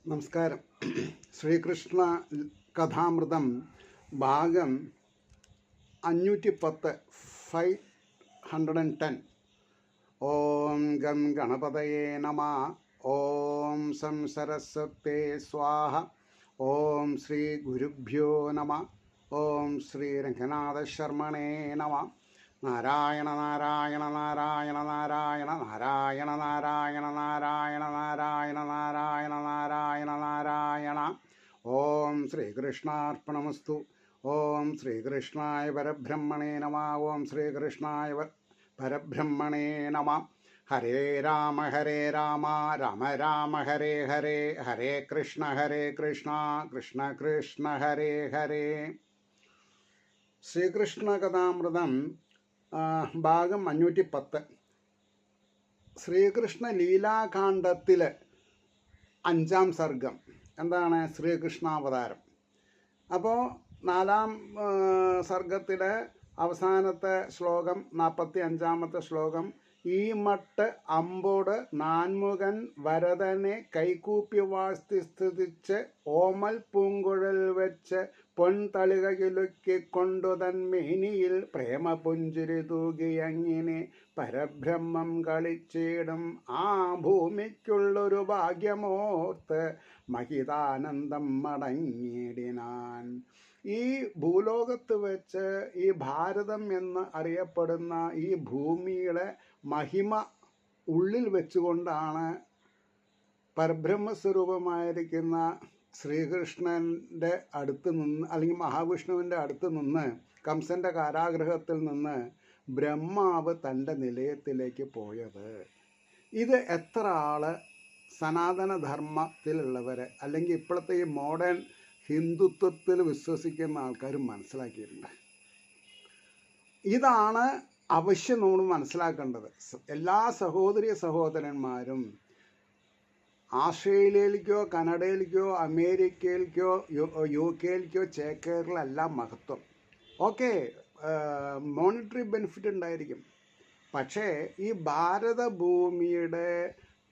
നമസ്കാരം. ശ്രീകൃഷ്ണ കഥാമൃതം ഭാഗം 510 510. ഓം ഗം ഗണപതയേ നമ. ഓം സം സരസ്വതേ സ്വാഹ. ഓം ശ്രീ ഗുരുഭ്യോ നമ. ഓം ശ്രീ രംഗനാഥശർമ്മണേ നമ. നാരായണ നാരായണ നാരായണ നാരായണ നാരായണ നാരായണ നാരായണ നാരായണ നാരായണ നാരായണ നാരായണ. ഓം ശ്രീകൃഷ്ണാർപ്പണമസ്തു. ഓം ശ്രീകൃഷ്ണായ പരബ്രഹ്മണേ നമ. ഓം ശ്രീകൃഷ്ണായ പരബ്രഹ്മണേ നമ. ഹരേ രാമ രാമ രാമ ഹരേ ഹരേ, ഹരേ കൃഷ്ണ കൃഷ്ണ കൃഷ്ണ ഹരേ ഹരേ. ശ്രീകൃഷ്ണ കഥാമൃതം ഭാഗം 510. ശ്രീകൃഷ്ണ ലീലാകാണ്ഡത്തിൽ 5-ാം സർഗം എന്താണ്? ശ്രീകൃഷ്ണാവതാരം. അപ്പോൾ 4-ാം സർഗത്തിലെ അവസാനത്തെ ശ്ലോകം 45-ാമത്തെ ശ്ലോകം, ഈ മട്ട് അമ്പോട് നാൻമുഖൻ വരദനെ കൈകൂപ്പി വാഴ്ത്തി സ്തുതിച്ച് ഓമൽ പൂങ്കുഴൽ വെച്ച് പൊൻതളികയിലുക്കിക്കൊണ്ടു തന്മേനിയിൽ പ്രേമപുഞ്ചിരി തൂകിയങ്ങിനെ പരബ്രഹ്മം കളിച്ചിടും ആ ഭൂമിക്കുള്ളൊരു ഭാഗ്യമോർത്ത് മഹിതാനന്ദം മടങ്ങിയിടിനാൻ. ഈ ഭൂലോകത്ത് വെച്ച് ഈ ഭാരതം എന്ന് അറിയപ്പെടുന്ന ഈ ഭൂമിയുടെ മഹിമ ഉള്ളിൽ വെച്ചുകൊണ്ടാണ് പരബ്രഹ്മസ്വരൂപമായിരിക്കുന്ന ശ്രീകൃഷ്ണൻ്റെ അടുത്ത് നിന്ന്, അല്ലെങ്കിൽ മഹാവിഷ്ണുവിൻ്റെ അടുത്ത് നിന്ന്, കംസൻ്റെ കാരാഗൃഹത്തിൽ നിന്ന് ബ്രഹ്മാവ് തൻ്റെ നിലയത്തിലേക്ക് പോയത്. ഇത് എത്ര ആള് സനാതനധർമ്മത്തിലുള്ളവർ, അല്ലെങ്കിൽ ഇപ്പോഴത്തെ ഈ മോഡേൺ ഹിന്ദുത്വത്തിൽ വിശ്വസിക്കുന്ന ആൾക്കാർ മനസ്സിലാക്കിയിട്ടുണ്ട്? ഇതാണ് അവശ്യം നമ്മൾ മനസ്സിലാക്കേണ്ടത്. എല്ലാ സഹോദരന്മാരും ആസ്ട്രേലിയയിലേക്കോ കനഡയിലേക്കോ അമേരിക്കയിലേക്കോ UK ചേക്കേറിലല്ല മഹത്വം. ഓക്കെ, മോണിറ്ററി ബെനിഫിറ്റ് ഉണ്ടായിരിക്കും. പക്ഷേ ഈ ഭാരതഭൂമിയുടെ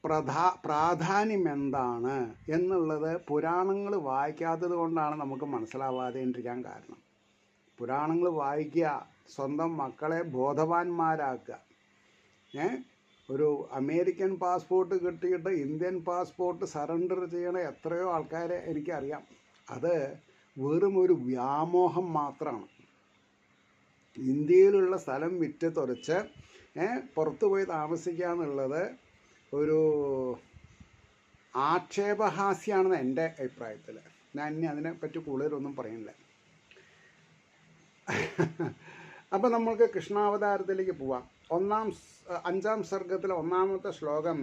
പ്രാധാന്യം എന്താണ് എന്നുള്ളത് പുരാണങ്ങൾ വായിക്കാത്തത് കൊണ്ടാണ് നമുക്ക് മനസ്സിലാവാതെ ഇരിക്കാൻ കാരണം. പുരാണങ്ങൾ വായിക്കുക, സ്വന്തം മക്കളെ ബോധവാന്മാരാക്കുക. ഒരു അമേരിക്കൻ പാസ്പോർട്ട് കിട്ടിയിട്ട് ഇന്ത്യൻ പാസ്പോർട്ട് സറണ്ടർ ചെയ്യണ എത്രയോ ആൾക്കാരെ എനിക്കറിയാം. അത് വെറും ഒരു വ്യാമോഹം മാത്രമാണ്. ഇന്ത്യയിലുള്ള സ്ഥലം വിറ്റ് തുറച്ച് പുറത്തു പോയി താമസിക്കുക എന്നുള്ളത് ഒരു ആക്ഷേപഹാസ്യമാണെന്ന് എൻ്റെ അഭിപ്രായത്തിൽ. ഞാൻ ഇനി അതിനെപ്പറ്റി കൂടുതലൊന്നും പറയുന്നില്ല. അപ്പം നമ്മൾക്ക് കൃഷ്ണാവതാരത്തിലേക്ക് പോവാം. 5-ാം സർഗത്തിലെ 1-ാമത്തെ ശ്ലോകം,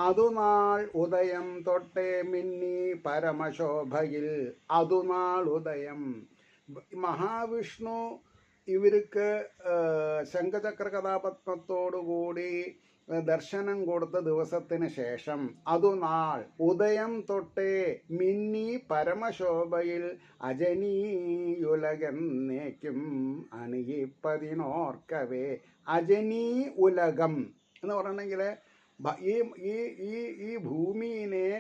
അതുനാൾ ഉദയം തൊട്ടേ മിന്നി പരമശോഭയിൽ. അതുനാൾ ഉദയം. മഹാവിഷ്ണു ഇവർക്ക് ശംഖചക്ര കഥാപത്മത്തോടുകൂടി ദർശനം കൊടുത്ത ദിവസത്തിന് ശേഷം അതുനാൾ ഉദയം തൊട്ടേ മിന്നി പരമശോഭയിൽ അജനീയുലകന്നേക്കും അണിയിപ്പതിനോർക്കവേ. അജനീ ഉലകം എന്ന് പറഞ്ഞിട്ടുണ്ടെങ്കിൽ ഈ ഭൂമിയെ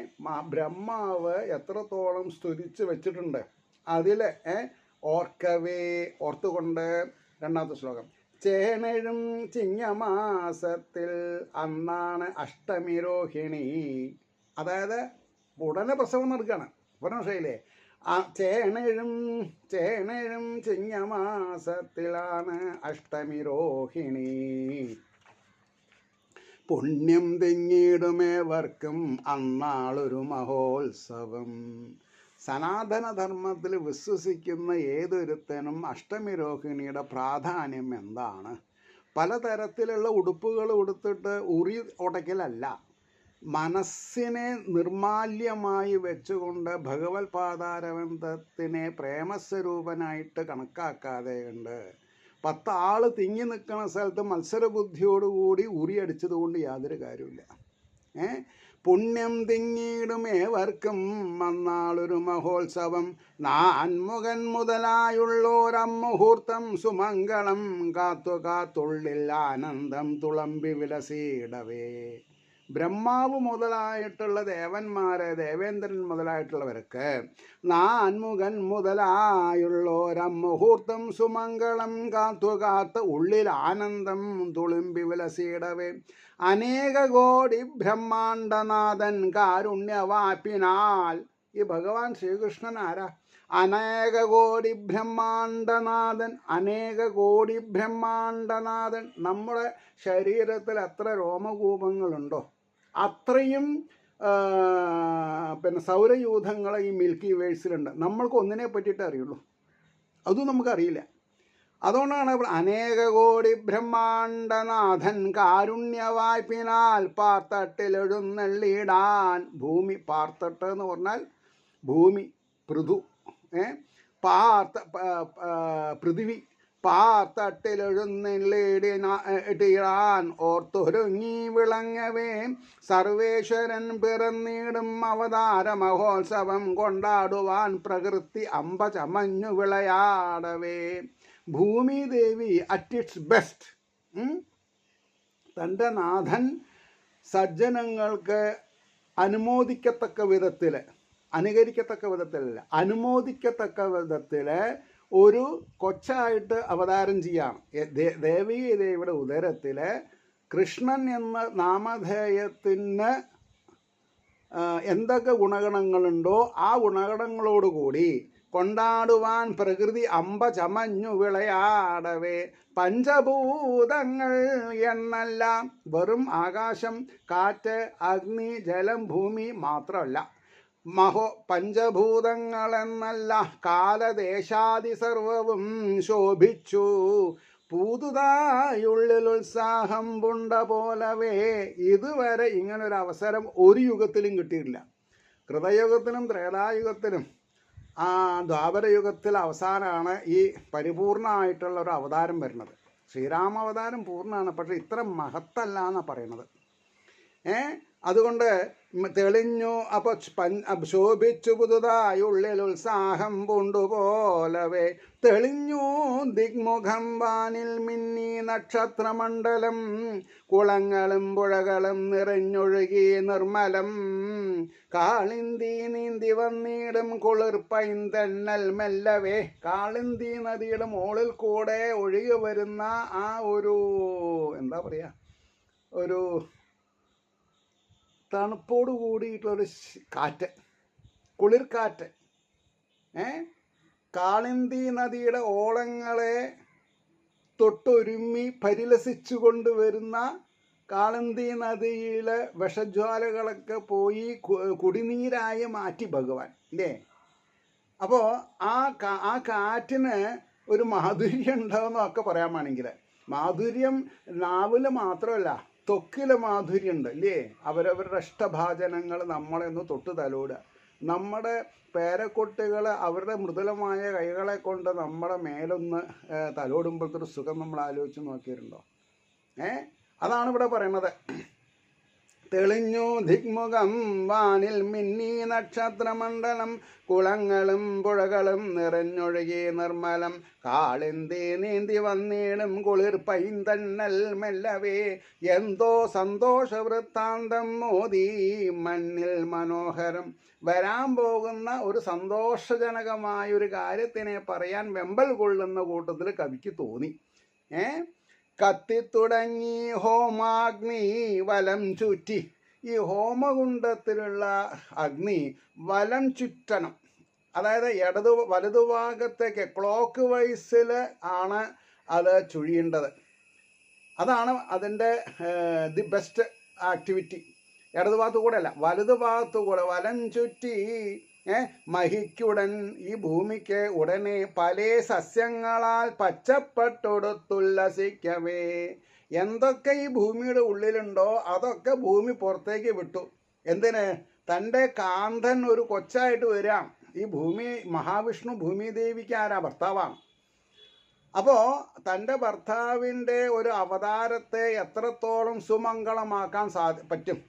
ബ്രഹ്മാവ് എത്രത്തോളം സ്തുതിച്ച് വെച്ചിട്ടുണ്ട് അതിൽ ഓർക്കവേ, ഓർത്തുകൊണ്ട്. 2-ാമത്തെ ശ്ലോകം, ചേണഴും ചിങ്ങമാസത്തിൽ അന്നാണ് അഷ്ടമി രോഹിണി. അതായത് ഉടനെ പ്രസവം നടക്കുകയാണ്. പറഞ്ഞില്ലേ? ആ ചേണഴും ചിങ്ങമാസത്തിലാണ് അഷ്ടമി രോഹിണി. പുണ്യം തിങ്ങിടുമേവർക്കും അന്നാളൊരു മഹോത്സവം. സനാതനധർമ്മത്തിൽ വിശ്വസിക്കുന്ന ഏതൊരുത്തനും അഷ്ടമി രോഹിണിയുടെ പ്രാധാന്യം എന്താണ്? പലതരത്തിലുള്ള ഉടുപ്പുകൾ ഉടുത്തിട്ട് ഉറി ഉടയ്ക്കലല്ല, മനസ്സിനെ നിർമാല്യമായി വെച്ചുകൊണ്ട് ഭഗവത് പാദാരവിന്ദത്തിനെ പ്രേമസ്വരൂപനായിട്ട് കണക്കാക്കാതെ ഉണ്ട് 10 ആൾ തിങ്ങി നിൽക്കുന്ന സ്ഥലത്ത് മത്സരബുദ്ധിയോടുകൂടി ഉറിയടിച്ചത് കൊണ്ട് യാതൊരു കാര്യമില്ല. പുണ്യം തിങ്ങിയിടും ഏവർക്കും അന്നാളൊരു മഹോത്സവം. നാൻമുഖൻ മുതലായുള്ളോരമ്മുഹൂർത്തം സുമംഗളം കാത്തുള്ളിൽ ആനന്ദം തുളമ്പി വിലസിയിടവേ. ബ്രഹ്മാവ് മുതലായിട്ടുള്ള ദേവന്മാരെ, ദേവേന്ദ്രൻ മുതലായിട്ടുള്ളവർക്ക് നാൻമുഖൻ മുതലായുള്ളോരമുഹൂർത്തം സുമംഗളം കാത്തു ഉള്ളിൽ ആനന്ദം തുളുമ്പി വിലസിയിടവേ അനേക കോടി ബ്രഹ്മാണ്ടനാഥൻ കാരുണ്യവാപ്പിനാൽ. ഈ ഭഗവാൻ ശ്രീകൃഷ്ണൻ ആരാ? അനേക കോടി ബ്രഹ്മാണ്ടനാഥൻ, അനേക കോടി ബ്രഹ്മാണ്ടനാഥൻ. നമ്മുടെ ശരീരത്തിൽ എത്ര രോമകൂപങ്ങളുണ്ടോ അത്രയും സൗരയൂഥങ്ങൾ ഈ മിൽക്കി വേഴ്സിലുണ്ട്. നമ്മൾക്ക് ഒന്നിനെ പറ്റിയിട്ട് അറിയുള്ളൂ, അതും നമുക്കറിയില്ല. അതുകൊണ്ടാണ് അനേക കോടി ബ്രഹ്മാണ്ടനാഥൻ കാരുണ്യവായ്പിനാൽ പാർത്തട്ടിലെഴുന്നള്ളിടാൻ. ഭൂമി, പാർത്തട്ട് എന്ന് പറഞ്ഞാൽ ഭൂമി, പൃഥു, പൃഥിവി, പാർത്തട്ടിലെഴുന്നള്ളിടാൻ ഓർത്തൊരുങ്ങി വിളങ്ങവേ സർവേശ്വരൻ പിറന്നിടും അവതാര മഹോത്സവം കൊണ്ടാടുവാൻ പ്രകൃതി അമ്പ ചമഞ്ഞു വിളയാടവേ. Bhoomidevi at it's best. തൻ്റെ നാഥൻ സജ്ജനങ്ങൾക്ക് അനുമോദിക്കത്തക്ക വിധത്തിൽ, അനുകരിക്കത്തക്ക വിധത്തിലല്ല, അനുമോദിക്കത്തക്ക വിധത്തിൽ ഒരു കൊച്ചായിട്ട് അവതാരം ചെയ്യാണ്. ദേവിയുടെ ഉദരത്തിൽ കൃഷ്ണൻ എന്ന നാമധേയത്തിന് എന്തൊക്കെ ഗുണഗണങ്ങളുണ്ടോ ആ ഗുണഗണങ്ങളോടുകൂടി കൊണ്ടാടുവാൻ പ്രകൃതി അമ്പ ചമഞ്ഞു വിളയാടവേ. പഞ്ചഭൂതങ്ങൾ എന്നല്ല, വെറും ആകാശം, കാറ്റ്, അഗ്നി, ജലം, ഭൂമി മാത്രമല്ല, പഞ്ചഭൂതങ്ങളെന്നല്ല കാലദേശാദി സർവവും ശോഭിച്ചു പുതുതായുള്ളിൽ ഉത്സാഹം പുണ്ട പോലവേ. ഇതുവരെ ഇങ്ങനൊരു അവസരം ഒരു യുഗത്തിലും കിട്ടിയിട്ടില്ല. കൃതയുഗത്തിലും ത്രേതായുഗത്തിലും ദ്വാപരയുഗത്തിൽ അവസാനമാണ് ഈ പരിപൂർണമായിട്ടുള്ള ഒരു അവതാരം വരുന്നത്. ശ്രീരാമാവതാരം പൂർണ്ണമാണ്, പക്ഷെ ഇത്ര മഹത്തല്ല എന്നാണ് പറയണത്. അതുകൊണ്ട് തെളിഞ്ഞു അപ്പോൾ ശോഭിച്ചു പുതുതായി ഉള്ളിൽ ഉത്സാഹം പൂണ്ടുപോലവേ. തെളിഞ്ഞു ദിഗ്മുഖം വാനിൽ മിന്നി നക്ഷത്രമണ്ഡലം കുളങ്ങളും പുഴകളും നിറഞ്ഞൊഴുകി നിർമ്മലം കാളിന്തി നീന്തി വന്നിടും കുളിർപ്പൈന്തന്നൽ മെല്ലവേ. കാളിന്തി നദിയുടെ മുകളിൽ കൂടെ ഒഴുകി വരുന്ന ആ ഒരു എന്താ പറയുക, ഒരു തണുപ്പോട് കൂടിയിട്ടുള്ളൊരു കാറ്റ്, കുളിർക്കാറ്റ്, കാളിന്തി നദിയുടെ ഓളങ്ങളെ തൊട്ടൊരുമ്മി പരിലസിച്ചു കൊണ്ടുവരുന്ന കാളിന്തി നദിയിലെ വിഷജ്വാലകളൊക്കെ പോയി കുടിനീരായി മാറ്റി ഭഗവാൻ, അല്ലേ? അപ്പോൾ ആ കാറ്റിന് ഒരു മാധുര്യം ഉണ്ടാവുന്നതൊക്കെ പറയാൻ വേണമെങ്കിൽ, മാധുര്യം നാവിൽ മാത്രമല്ല ത്വക്കിൽ മാധുര്യമുണ്ട്, അല്ലേ? അവരവരുടെ ഇഷ്ടഭാചനങ്ങൾ നമ്മളെ ഒന്ന് തൊട്ട് തലോടുക. നമ്മുടെ പേരക്കുട്ടികൾ അവരുടെ മൃദുലമായ കൈകളെ കൊണ്ട് നമ്മുടെ മേലൊന്ന് തലോടുമ്പോഴത്തെ ഒരു സുഖം നമ്മൾ ആലോചിച്ച് നോക്കിയിട്ടുണ്ടോ? അതാണ് ഇവിടെ പറയുന്നത്. തെളിഞ്ഞു ദിഗ്മുഖം വാനിൽ മിന്നി നക്ഷത്രമണ്ഡലം കുളങ്ങളും പുഴകളും നിറഞ്ഞൊഴുകി നിർമ്മലം കാളിന്തി നീന്തി വന്നിടും കുളിർ പൈന്തന്നൽ മെല്ലവേ. എന്തോ സന്തോഷ വൃത്താന്തം മോദി മണ്ണിൽ മനോഹരം. വരാൻ പോകുന്ന ഒരു സന്തോഷജനകമായൊരു കാര്യത്തിനെ പറയാൻ വെമ്പൽ കൊള്ളുന്ന കൂട്ടത്തിൽ കവിക്ക് തോന്നി. കത്തിത്തുടങ്ങി ഹോമാഗ്നി വലം ചുറ്റി. ഈ ഹോമകുണ്ടത്തിലുള്ള അഗ്നി വലം ചുറ്റണം, അതായത് വലതുഭാഗത്തേക്ക് ക്ലോക്ക് വൈസിൽ ആണ് അത് ചുഴിയേണ്ടത്. അതാണ് അതിൻ്റെ ദി ബെസ്റ്റ് ആക്ടിവിറ്റി. ഇടതുഭാഗത്തു കൂടെ അല്ല, വലതുഭാഗത്തു കൂടെ വലം ചുറ്റി മഹിക്കുടൻ ഈ ഭൂമിക്ക് ഉടനെ പല സസ്യങ്ങളാൽ പച്ചപ്പെട്ടൊടുത്തുല്ലസിക്കവേ. എന്തൊക്കെ ഈ ഭൂമിയുടെ ഉള്ളിലുണ്ടോ അതൊക്കെ ഭൂമി പുറത്തേക്ക് വിട്ടു. എന്തിന്? തൻ്റെ കാന്തൻ ഒരു കൊച്ചായിട്ട് വരാം. ഈ ഭൂമി മഹാവിഷ്ണു ഭൂമിദേവിക്ക് ആരാ? ഭർത്താവാണ്. അപ്പോൾ തൻ്റെ ഭർത്താവിൻ്റെ ഒരു അവതാരത്തെ എത്രത്തോളം സുമംഗളമാക്കാൻ പറ്റും,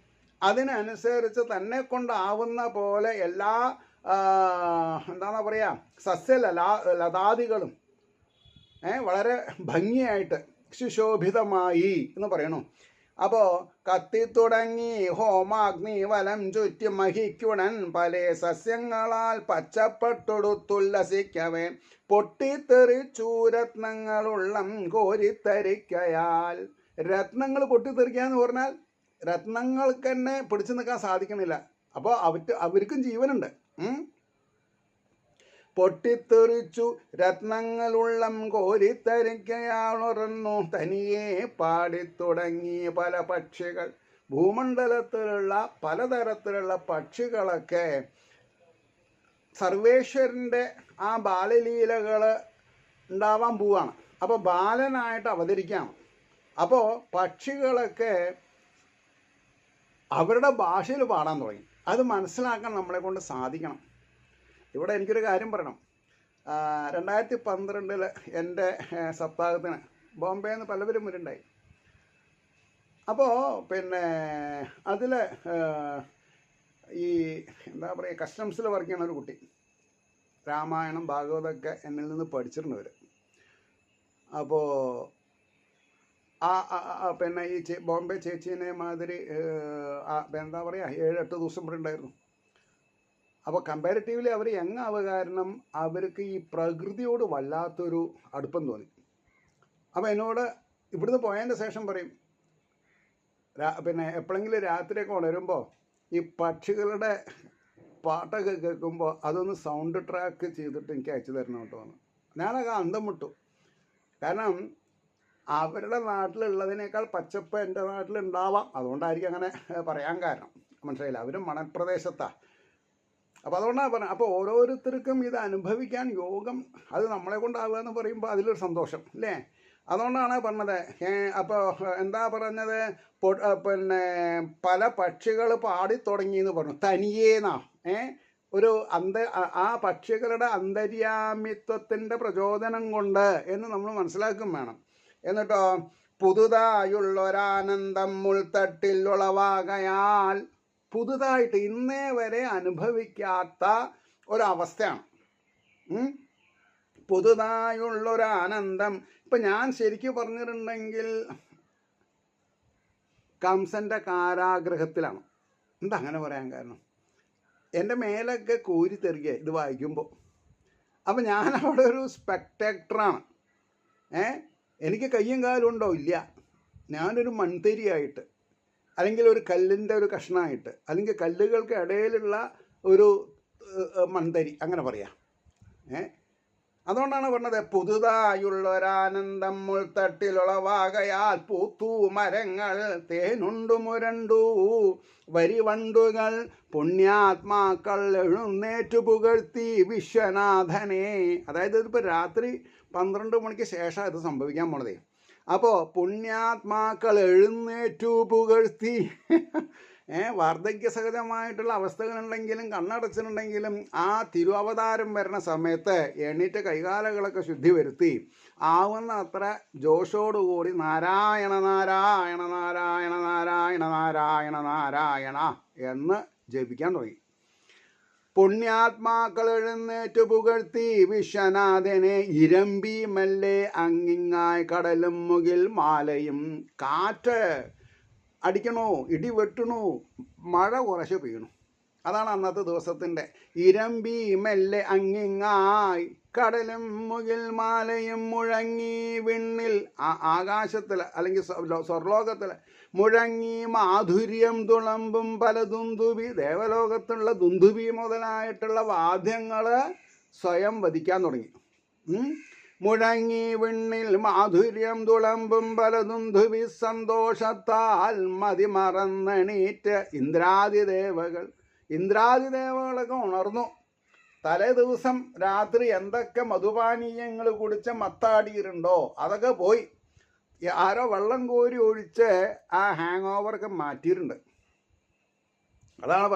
അതിനനുസരിച്ച് തന്നെ കൊണ്ടാവുന്ന പോലെ എല്ലാ എന്താണ് പറയുക, ലതാദികളും വളരെ ഭംഗിയായിട്ട് സുശോഭിതമായി എന്ന് പറയണു. അപ്പോൾ കത്തിത്തുടങ്ങി ഹോമാഗ്നി വലം ചുറ്റി മഹിക്കുടൻ പല സസ്യങ്ങളാൽ പച്ചപ്പെട്ടൊടുത്തുല്ലസിക്കവേ പൊട്ടിത്തെറിച്ചു രത്നങ്ങളുള്ളം കോരിത്തരിക്കയാൽ. രത്നങ്ങൾ പൊട്ടിത്തെറിക്കുക എന്ന് പറഞ്ഞാൽ രത്നങ്ങൾക്ക് തന്നെ പിടിച്ചു നിൽക്കാൻ സാധിക്കണില്ല. അപ്പോൾ അവർക്കും ജീവനുണ്ട്. പൊട്ടിത്തെറിച്ചു രത്നങ്ങളുള്ളം കോരിത്തരിക്കയാളുറന്നു തനിയെ പാടിത്തുടങ്ങി പല പക്ഷികൾ. ഭൂമണ്ഡലത്തിലുള്ള പലതരത്തിലുള്ള പക്ഷികളൊക്കെ സർവേശ്വരൻ്റെ ആ ബാലലീലകൾ ഉണ്ടാവാൻ പോവാണ്. അപ്പോൾ ബാലനായിട്ട് അവതരിക്കുകയാണ്. അപ്പോൾ പക്ഷികളൊക്കെ അവരുടെ ഭാഷയിൽ പാടാൻ തുടങ്ങി. അത് മനസ്സിലാക്കാൻ നമ്മളെ കൊണ്ട് സാധിക്കണം. ഇവിടെ എനിക്കൊരു കാര്യം പറയണം. 2012 എൻ്റെ സപ്താഹത്തിന് ബോംബെയിൽ നിന്ന് പലവരും വരുന്നുണ്ടായി. അപ്പോൾ പിന്നെ അതിൽ ഈ എന്താ പറയുക, കസ്റ്റംസിൽ വർക്ക് ചെയ്യണ ഒരു കുട്ടി, രാമായണം ഭാഗവതമൊക്കെ എന്നിൽ നിന്ന് പഠിച്ചിരുന്നവർ. അപ്പോൾ പിന്നെ ഈ ബോംബെ ചേച്ചീനെ മാതിരി എന്താ പറയുക 7-8 ദിവസം ഇവിടെ ഉണ്ടായിരുന്നു. അപ്പോൾ കമ്പാരിറ്റീവ്ലി അവർ യങ്ങാവുക കാരണം അവർക്ക് ഈ പ്രകൃതിയോട് വല്ലാത്തൊരു അടുപ്പം തോന്നി. അപ്പോൾ എന്നോട് ഇവിടുന്ന് പോയതിൻ്റെ ശേഷം പറയും, പിന്നെ എപ്പോഴെങ്കിലും രാത്രിയൊക്കെ ഉണരുമ്പോൾ ഈ പക്ഷികളുടെ പാട്ടൊക്കെ കേൾക്കുമ്പോൾ അതൊന്ന് സൗണ്ട് ട്രാക്ക് ചെയ്തിട്ട് എനിക്ക് അയച്ചു തരണം കേട്ടോ എന്ന്. ഞാനൊക്കെ അന്തം വിട്ടു. കാരണം അവരുടെ നാട്ടിലുള്ളതിനേക്കാൾ പച്ചപ്പ് എൻ്റെ നാട്ടിലുണ്ടാവാം. അതുകൊണ്ടായിരിക്കും അങ്ങനെ പറയാൻ കാരണം. മനസ്സിലായില്ല, അവരും മണൽപ്രദേശത്താണ്. അപ്പോൾ അതുകൊണ്ടാണ് പറഞ്ഞത്. അപ്പോൾ ഓരോരുത്തർക്കും ഇത് അനുഭവിക്കാൻ യോഗം അത് നമ്മളെ കൊണ്ടാവുക എന്ന് പറയുമ്പോൾ അതിലൊരു സന്തോഷം അല്ലേ. അതുകൊണ്ടാണ് പറഞ്ഞത്. അപ്പോൾ എന്താ പറഞ്ഞത്, പിന്നെ പല പക്ഷികൾ പാടിത്തുടങ്ങി എന്ന് പറഞ്ഞു തനിയേന്നാ. ഒരു ആ പക്ഷികളുടെ അന്തര്യാമിത്വത്തിൻ്റെ പ്രചോദനം കൊണ്ട് എന്ന് നമ്മൾ മനസ്സിലാക്കും വേണം. എന്നിട്ടോ പുതുതായുള്ളൊരാനന്ദം ഉൾത്തട്ടിൽ ഉളവാകയാൽ, പുതുതായിട്ട് ഇന്നേ വരെ അനുഭവിക്കാത്ത ഒരവസ്ഥയാണ്. പുതുതായുള്ളൊരാനന്ദം. ഇപ്പം ഞാൻ ശരിക്കും പറഞ്ഞിട്ടുണ്ടെങ്കിൽ കംസൻ്റെ കാരാഗ്രഹത്തിലാണ്. എന്താ അങ്ങനെ പറയാൻ കാരണം, എൻ്റെ മേലൊക്കെ കോരി തെറിക്കുക ഇത് വായിക്കുമ്പോൾ. അപ്പം ഞാൻ അവിടെ ഒരു സ്പെക്ടേറ്ററാണ്. എനിക്ക് കയ്യും കാലും ഉണ്ടോ? ഇല്ല. ഞാനൊരു മൺതരിയായിട്ട്, അല്ലെങ്കിൽ ഒരു കല്ലിൻ്റെ ഒരു കഷ്ണമായിട്ട്, അല്ലെങ്കിൽ കല്ലുകൾക്ക് ഇടയിലുള്ള ഒരു മൺതരി, അങ്ങനെ പറയാം. അതുകൊണ്ടാണ് പറഞ്ഞത് പുതുതായുള്ളൊരാനന്ദം ഉൾത്തട്ടിലുളവാകയാൽ പൂത്തു മരങ്ങൾ തേനുണ്ടു മുരണ്ടു വരിവണ്ടുകൾ പുണ്യാത്മാക്കൾ എഴുന്നേറ്റു പുകഴ്ത്തി വിശ്വനാഥനെ. അതായത് ഇതിപ്പോൾ രാത്രി 12 മണിക്ക് ശേഷം ഇത് സംഭവിക്കാൻ പോണതേ. അപ്പോൾ പുണ്യാത്മാക്കൾ എഴുന്നേറ്റു പുകഴ്ത്തി. വാർദ്ധക്യസഹജമായിട്ടുള്ള അവസ്ഥകളുണ്ടെങ്കിലും കണ്ണടച്ചിട്ടുണ്ടെങ്കിലും ആ തിരുവവതാരം വരുന്ന സമയത്ത് എണീറ്റ് കൈകാലകളൊക്കെ ശുദ്ധി വരുത്തി ആവുന്ന അത്ര ജോഷോടുകൂടി നാരായണ നാരായണ നാരായണ നാരായണ നാരായണ നാരായണ എന്ന് ജപിക്കാൻ തുടങ്ങി. പുണ്യാത്മാക്കൾ എഴുന്നേറ്റു പുകഴ്ത്തി വിശ്വനാഥനെ ഇരമ്പി മെല്ലെ അങ്ങിങ്ങായി കടലും മുകിൽ മാലയും. കാറ്റ് അടിക്കണു, ഇടി വെട്ടണു, മഴ കുറച്ച് പെയ്യണു. അതാണ് അന്നത്തെ ദിവസത്തിൻ്റെ. ഇരമ്പി മെല്ലെ അങ്ങിങ്ങായി കടലും മുകിൽ മാലയും മുഴങ്ങി വിണ്ണിൽ, ആകാശത്തിൽ അല്ലെങ്കിൽ സ്വർലോകത്തിൽ മുഴങ്ങി മാധുര്യം തുളമ്പും പല ദുന്ദുബി. ദേവലോകത്തുള്ള ദുന്ദുബി മുതലായിട്ടുള്ള വാദ്യങ്ങൾ സ്വയം വധിക്കാൻ തുടങ്ങി. മുഴങ്ങി വിണ്ണിൽ മാധുര്യം തുളമ്പും പല ദുന്ദുബി. സന്തോഷത്താൽ മതിമറന്നെണീറ്റ് ഇന്ദ്രാദിദേവകളൊക്കെ ഉണർന്നു. തലേ ദിവസം രാത്രി എന്തൊക്കെ മധുപാനീയങ്ങൾ കുടിച്ച് മത്താടിയിട്ടുണ്ടോ അതൊക്കെ പോയി. ആരോ വെള്ളം കോരി ഒഴിച്ച് ആ ഹാങ് ഓവറൊക്കെ മാറ്റിയിട്ടുണ്ട്. അതാണ്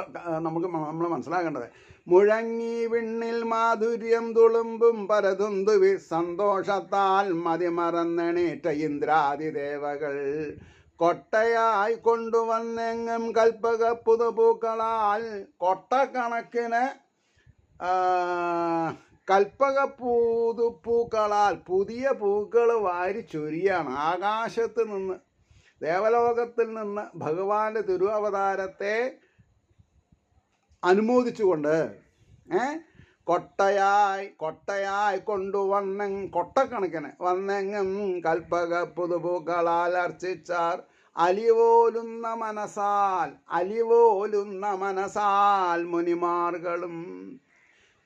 നമ്മൾ മനസ്സിലാക്കേണ്ടത്. മുഴങ്ങി വിണ്ണിൽ മാധുര്യം തുളുമ്പും പരതുന്തുവി. സന്തോഷത്താൽ മതിമറന്നെണീറ്റ ഇന്ദ്രാദിദേവകൾ കൊട്ടയായി കൊണ്ടുവന്നെങ്ങും കൽപ്പക പുതുപൂക്കളാൽ. കൊട്ടക്കണക്കിന് കൽപ്പക പൂക്കളാൽ പുതിയ പൂക്കൾ വാരി ചൊരിയാണ് ആകാശത്ത് നിന്ന്. ദേവലോകത്തിൽ നിന്ന് ഭഗവാന്റെ തിരുവവതാരത്തെ അനുമോദിച്ചുകൊണ്ട് കൊട്ടയായി കൊണ്ടുവന്നെ കൊട്ടക്കണക്കിന് വന്നെങ്ങും കൽപ്പക പുതുപൂക്കളാൽ അർച്ചിച്ചാർ അലിവോലുന്ന മനസാൽ മുനിമാർകളും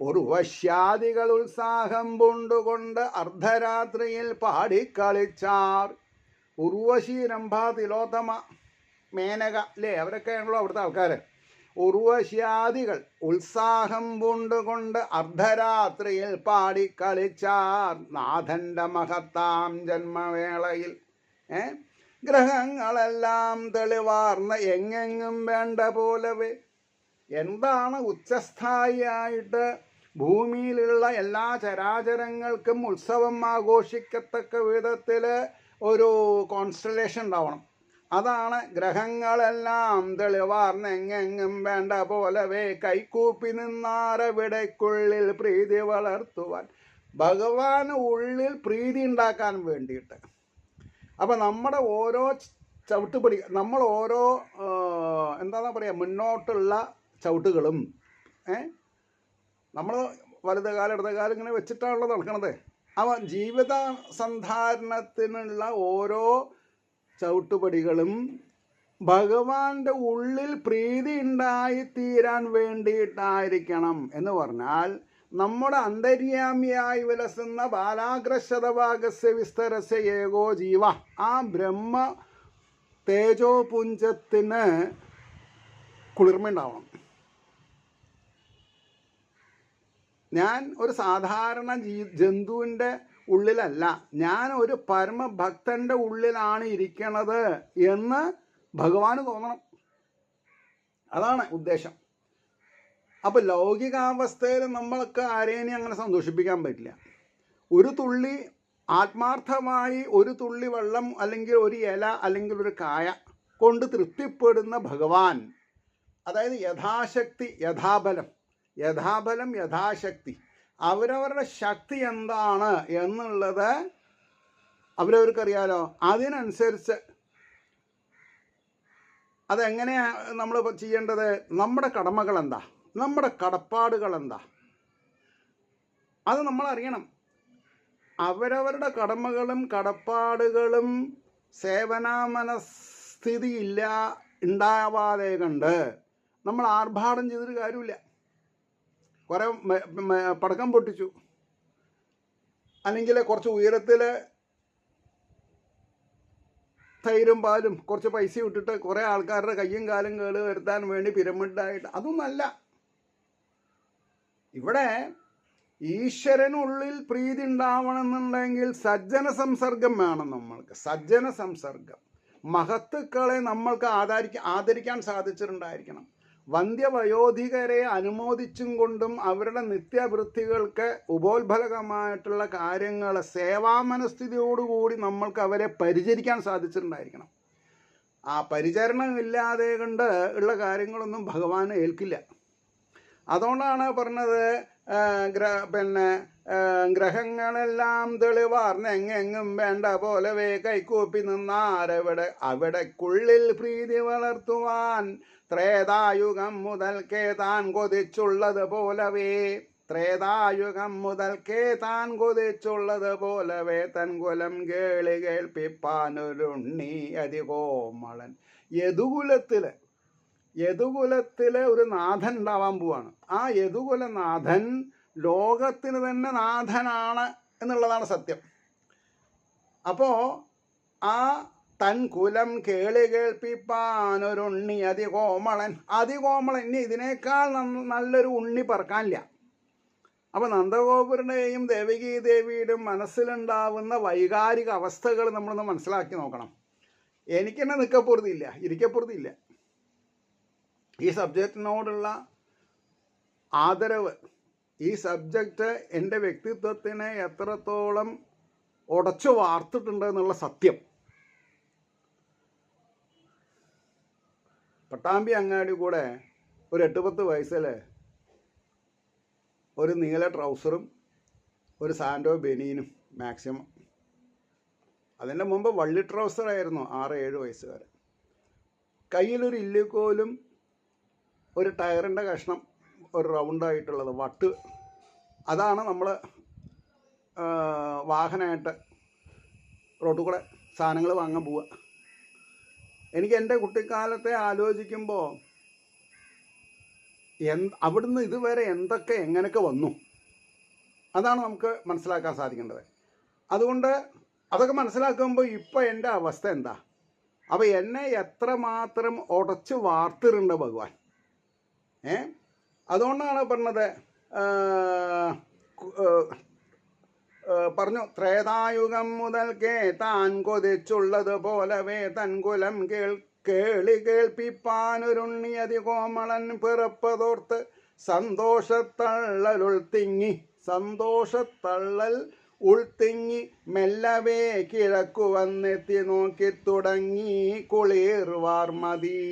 ഉർവശ്യാദികൾ ഉത്സാഹം പൂണ്ടുകൊണ്ട് അർദ്ധരാത്രിയിൽ പാടിക്കളിച്ചാർ. ഉർവശി, രംഭ, തിലോത്തമ, മേനക അല്ലേ, അവരൊക്കെയാണല്ലോ അവിടുത്തെ ആൾക്കാർ. ഉർവശ്യാദികൾ ഉത്സാഹം പൂണ്ടുകൊണ്ട് അർദ്ധരാത്രിയിൽ പാടിക്കളിച്ചാർ. നാഥൻ്റെ മഹത്താം ജന്മവേളയിൽ ഗ്രഹങ്ങളെല്ലാം തെളിവാർന്ന എങ്ങെങ്ങും വേണ്ട പോലവേ. എന്താണ് ഉച്ചസ്ഥായിയായിട്ട് ഭൂമിയിലുള്ള എല്ലാ ചരാചരങ്ങൾക്കും ഉത്സവം ആഘോഷിക്കത്തക്ക വിധത്തിൽ ഒരു കോൺസ്റ്റലേഷൻ ഉണ്ടാവണം. അതാണ് ഗ്രഹങ്ങളെല്ലാം തെളിവാർന്ന് എങ്ങെങ്ങും വേണ്ട പോലവേ കൈകൂപ്പി നിന്നാരവിടയ്ക്കുള്ളിൽ പ്രീതി വളർത്തുവാൻ. ഭഗവാന് ഉള്ളിൽ പ്രീതി ഉണ്ടാക്കാൻ വേണ്ടിയിട്ട്. അപ്പം നമ്മുടെ ഓരോ ചവിട്ടുപടി, നമ്മൾ ഓരോ എന്താണെന്ന് പറയുക, മുന്നോട്ടുള്ള ചവിട്ടുകളും നമ്മൾ വലതുകാലം ഇടതുകാലം ഇങ്ങനെ വെച്ചിട്ടാണല്ലോ നടക്കണത്. അവ ജീവിത സന്ധാരണത്തിനുള്ള ഓരോ ചവിട്ടുപടികളും ഭഗവാന്റെ ഉള്ളിൽ പ്രീതി ഉണ്ടായിത്തീരാൻ വേണ്ടിയിട്ടായിരിക്കണം. എന്ന് പറഞ്ഞാൽ നമ്മുടെ അന്തര്യാമിയായി വിലസുന്ന ബാലാഗ്രശതഭാഗസ്യ വിസ്തരസ്യ ഏകോ ജീവ, ആ ബ്രഹ്മ തേജോപുഞ്ചത്തിന് കുളിർമയുണ്ടാവണം. ഞാൻ ഒരു സാധാരണ ജന്തുവിൻ്റെ ഉള്ളിലല്ല, ഞാൻ ഒരു പരമഭക്തൻ്റെ ഉള്ളിലാണ് ഇരിക്കണത് എന്ന് ഭഗവാന് തോന്നണം. അതാണ് ഉദ്ദേശം. അപ്പോൾ ലൗകികാവസ്ഥയിൽ നമ്മൾക്ക് ആരെയും അങ്ങനെ സന്തോഷിപ്പിക്കാൻ പറ്റില്ല. ഒരു തുള്ളി ആത്മാർത്ഥമായി ഒരു തുള്ളി വെള്ളം അല്ലെങ്കിൽ ഒരു ഇല അല്ലെങ്കിൽ ഒരു കായ കൊണ്ട് തൃപ്തിപ്പെടുന്ന ഭഗവാൻ, അതായത് യഥാശക്തി യഥാബലം യഥാശക്തി, അവരവരുടെ ശക്തി എന്താണ് എന്നുള്ളത് അവരവർക്കറിയാലോ. അതിനനുസരിച്ച് അതെങ്ങനെയാണ് നമ്മൾ ചെയ്യേണ്ടത്, നമ്മുടെ കടമകൾ എന്താ, നമ്മുടെ കടപ്പാടുകൾ എന്താ, അത് നമ്മളറിയണം. അവരവരുടെ കടമകളും കടപ്പാടുകളും സേവനാമനസ്ഥിതി ഉണ്ടാവാതെ കണ്ട് നമ്മൾ ആർഭാടം ചെയ്തൊരു കാര്യമില്ല. കുറേ പടക്കം പൊട്ടിച്ചു, അല്ലെങ്കിൽ കുറച്ച് ഉയരത്തിൽ തൈരും പാലും കുറച്ച് പൈസ ഇട്ടിട്ട് കുറേ ആൾക്കാരുടെ കയ്യും കാലും കേട് വരുത്താൻ വേണ്ടി പിരമിഡായിട്ട്, അതൊന്നല്ല. ഇവിടെ ഈശ്വരനുള്ളിൽ പ്രീതി ഉണ്ടാവണമെന്നുണ്ടെങ്കിൽ സജ്ജന സംസർഗം വേണം. നമ്മൾക്ക് സജ്ജന സംസർഗം, മഹത്തുക്കളെ നമ്മൾക്ക് ആദരിക്കാൻ സാധിച്ചിട്ടുണ്ടായിരിക്കണം. വന്ധ്യവയോധികരെ അനുമോദിച്ചും കൊണ്ടും അവരുടെ നിത്യവൃത്തികൾക്ക് ഉപോത്ഫലകമായിട്ടുള്ള കാര്യങ്ങൾ സേവാമനസ്ഥിതിയോടുകൂടി നമ്മൾക്ക് അവരെ പരിചരിക്കാൻ സാധിച്ചിട്ടുണ്ടായിരിക്കണം. ആ പരിചരണം ഇല്ലാതെ കൊണ്ട് ഉള്ള കാര്യങ്ങളൊന്നും ഭഗവാന് ഏൽക്കില്ല. അതുകൊണ്ടാണ് പറഞ്ഞത്, ഗ്രഹങ്ങളെല്ലാം തെളിവാർന്ന് എങ്ങെങ്ങും വേണ്ട പോലവേ കൈകൂപ്പി അവിടേക്കുള്ളിൽ പ്രീതി വളർത്തുവാൻ ത്രേതായുഗം മുതൽക്കേ താൻ കൊതിച്ചുള്ളത് പോലവേ. ത്രേതായുഗം മുതൽക്കേ താൻ കൊതിച്ചുള്ളത് പോലവേ തൻകുലം കേളി കേൾപ്പിപ്പാനൊരുണ്ണി അതികോമളൻ. യദുകുലത്തിലെ ഒരു നാഥൻ ഉണ്ടാവാൻ പോവാണ്. ആ യദുകുലനാഥൻ ലോകത്തിന് തന്നെ നാഥനാണ് എന്നുള്ളതാണ് സത്യം. അപ്പോൾ ആ തൻ കുലം കേളി കേൾപ്പിപ്പാനൊരുണ്ണി അതികോമളൻ. ഇനി ഇതിനേക്കാൾ നല്ലൊരു ഉണ്ണി പറക്കാനില്ല. അപ്പോൾ നന്ദഗോപുരൻ്റെയും ദേവകീ ദേവിയുടെയും മനസ്സിലുണ്ടാവുന്ന വൈകാരിക അവസ്ഥകൾ നമ്മളൊന്ന് മനസ്സിലാക്കി നോക്കണം. എനിക്ക് തന്നെ നിൽക്കപ്പുറത്തില്ല, ഇരിക്കപ്പുറത്തില്ല. ഈ സബ്ജക്റ്റിനോടുള്ള ആദരവ്, ഈ സബ്ജക്റ്റ് എൻ്റെ വ്യക്തിത്വത്തിനെ എത്രത്തോളം ഉടച്ചു വാർത്തിട്ടുണ്ട് എന്നുള്ള സത്യം. പട്ടാമ്പി അങ്ങാടി കൂടെ ഒരു 8-10 വയസ്സിൽ ഒരു നീല ട്രൗസറും ഒരു സാൻഡോ ബനിയനും മാക്സിമം, അതിൻ്റെ മുമ്പ് വള്ളി ട്രൗസറായിരുന്നു 6-7 വയസ്സുകാരൻ. കയ്യിലൊരു ഇല്ലിക്കോലും ഒരു ടയറിൻ്റെ കഷ്ണം, ഒരു റൗണ്ടായിട്ടുള്ളത് വട്ട്, അതാണ് നമ്മൾ വാഹനമായിട്ട് റോഡിൽ കൂടെ സാധനങ്ങൾ വാങ്ങാൻ പോവുക. എനിക്ക് എൻ്റെ കുട്ടിക്കാലത്തെ ആലോചിക്കുമ്പോൾ അവിടുന്ന് ഇതുവരെ എന്തൊക്കെ എങ്ങനെയൊക്കെ വന്നു, അതാണ് നമുക്ക് മനസ്സിലാക്കാൻ സാധിക്കേണ്ടത്. അതുകൊണ്ട് അതൊക്കെ മനസ്സിലാക്കുമ്പോൾ ഇപ്പോൾ എൻ്റെ അവസ്ഥ എന്താ, അപ്പോൾ എന്നെ എത്രമാത്രം ഉടച്ച് വാർത്തിട്ടുണ്ട് ഭഗവാൻ. അതുകൊണ്ടാണ് പറഞ്ഞത്, പറഞ്ഞു, ത്രേതായുഗം മുതൽക്കേ താൻ കൊതിച്ചുള്ളത് പോലവേ തൻകുലം കേളി കേൾപ്പിപ്പാനൊരുണ്ണിയതി കോമളൻ പിറപ്പതോർത്ത് സന്തോഷത്തള്ളൽ ഉൾത്തിങ്ങി മെല്ലവേ കിഴക്കു വന്നെത്തി നോക്കി തുടങ്ങി കുളിർവാർ മതി.